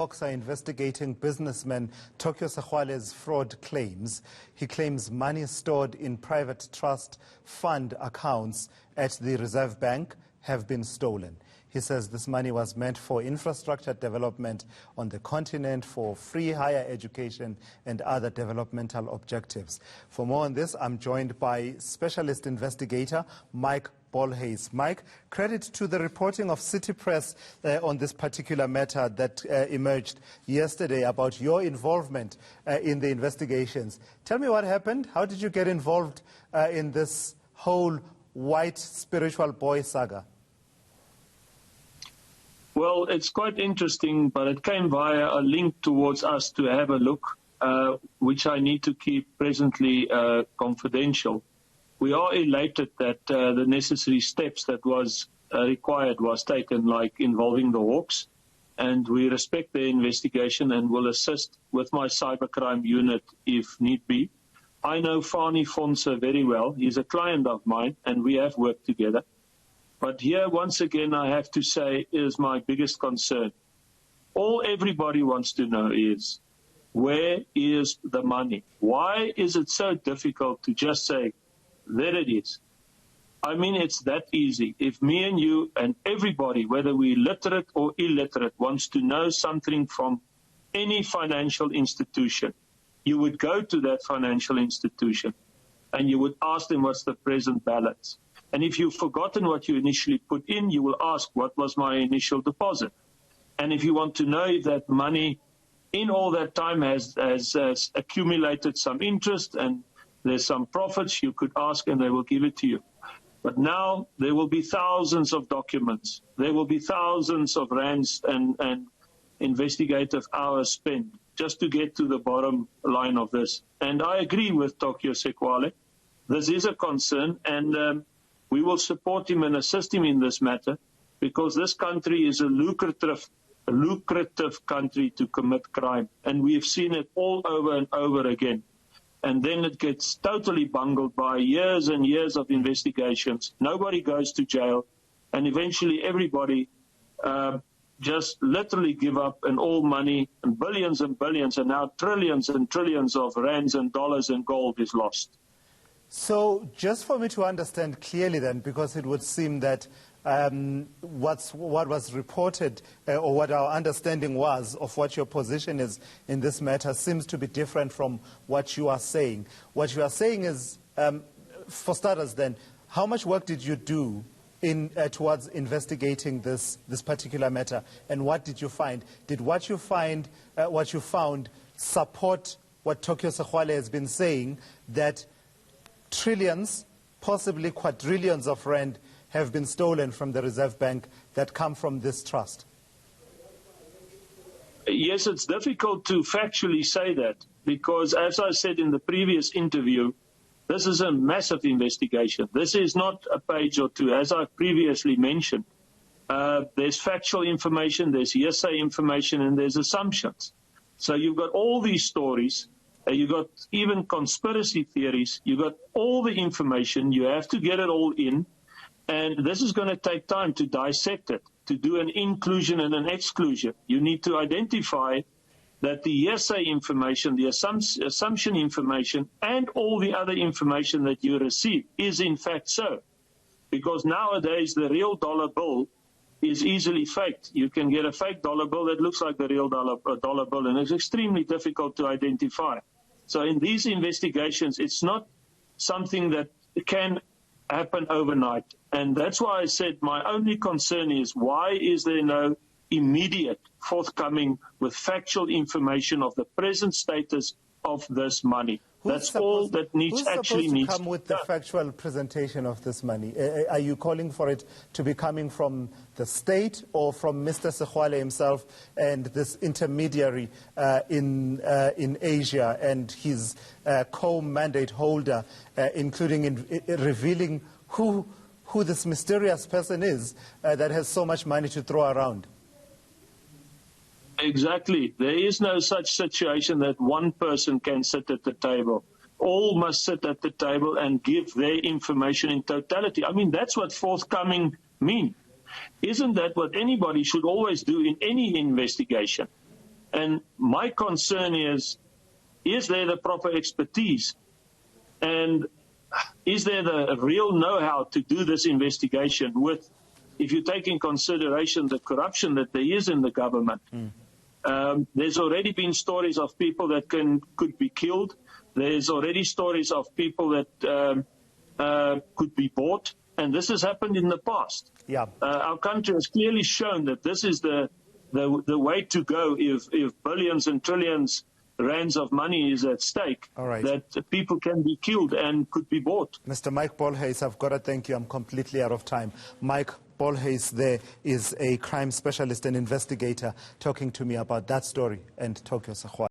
Are investigating businessman Thulasizwe fraud claims. He claims money stored in private trust fund accounts at the Reserve Bank have been stolen. He says this money was meant for infrastructure development on the continent, for free higher education and other developmental objectives. For more on this, I'm joined by specialist investigator Mike Bolhuis. Mike, credit to the reporting of City Press on this particular matter that emerged yesterday about your involvement in the investigations. Tell me what happened. How did you get involved in this whole white spiritual boy saga? Well, it's quite interesting, but it came via a link towards us to have a look, which I need to keep presently confidential. We are elated that the necessary steps that was required was taken, like involving the Hawks, and we respect their investigation and will assist with my cybercrime unit if need be. I know Fani Fonsa very well. He's a client of mine, and we have worked together. But here, once again, I have to say, is my biggest concern. All everybody wants to know is, where is the money? Why is it so difficult to just say, there it is? I mean, it's that easy. If me and you and everybody, whether we're literate or illiterate, wants to know something from any financial institution, you would go to that financial institution and you would ask them what's the present balance. And if you've forgotten what you initially put in, you will ask, what was my initial deposit? And if you want to know if that money in all that time has accumulated some interest and there's some profits, you could ask and they will give it to you. But now there will be thousands of documents. There will be thousands of rands and investigative hours spent just to get to the bottom line of this. And I agree with Sexwale. This is a concern, and we will support him and assist him in this matter, because this country is a lucrative country to commit crime. And we have seen it all over and over again. And then it gets totally bungled by years and years of investigations. Nobody goes to jail. And eventually everybody just literally give up, and all money, and billions and now trillions and trillions of rands and dollars and gold is lost. So just for me to understand clearly then, because it would seem that what was reported or what our understanding was of what your position is in this matter seems to be different from what you are saying. What you are saying is, for starters then, how much work did you do towards investigating this particular matter, and what did you find? Did what you found support what Thulasizwe has been saying, that trillions, possibly quadrillions of rand have been stolen from the Reserve Bank that come from this trust? Yes, it's difficult to factually say that, because as I said in the previous interview, this is a massive investigation. This is not a page or two, as I previously mentioned. There's factual information, there's hearsay information, and there's assumptions. So you've got all these stories. You've got even conspiracy theories. You've got all the information. You have to get it all in. And this is going to take time to dissect it, to do an inclusion and an exclusion. You need to identify that the hearsay information, the assumption information, and all the other information that you receive is in fact so. Because nowadays the real dollar bill is easily faked. You can get a fake dollar bill that looks like the real dollar bill, and it's extremely difficult to identify. So in these investigations, it's not something that can happen overnight. And that's why I said my only concern is, why is there no immediate forthcoming with factual information of the present status of this money? That's all that needs to come with the factual presentation of this money. Are you calling for it to be coming from the state or from Mr. Sexwale himself and this intermediary in Asia and his co-mandate holder, including in revealing who this mysterious person is that has so much money to throw around? Exactly. There is no such situation that one person can sit at the table. All must sit at the table and give their information in totality. I mean, that's what forthcoming means. Isn't that what anybody should always do in any investigation? And my concern is there the proper expertise? And is there the real know-how to do this investigation with, if you take in consideration the corruption that there is in the government? There's already been stories of people that could be killed. There's already stories of people that could be bought, and this has happened in the past. Yeah. Our country has clearly shown that this is the way to go if billions and trillions rands of money is at stake, that people can be killed and could be bought. Mr. Mike Bolhuis, I've got to thank you. I'm completely out of time. Mike Bolhuis there is a crime specialist and investigator talking to me about that story and Tokyo Sexwale.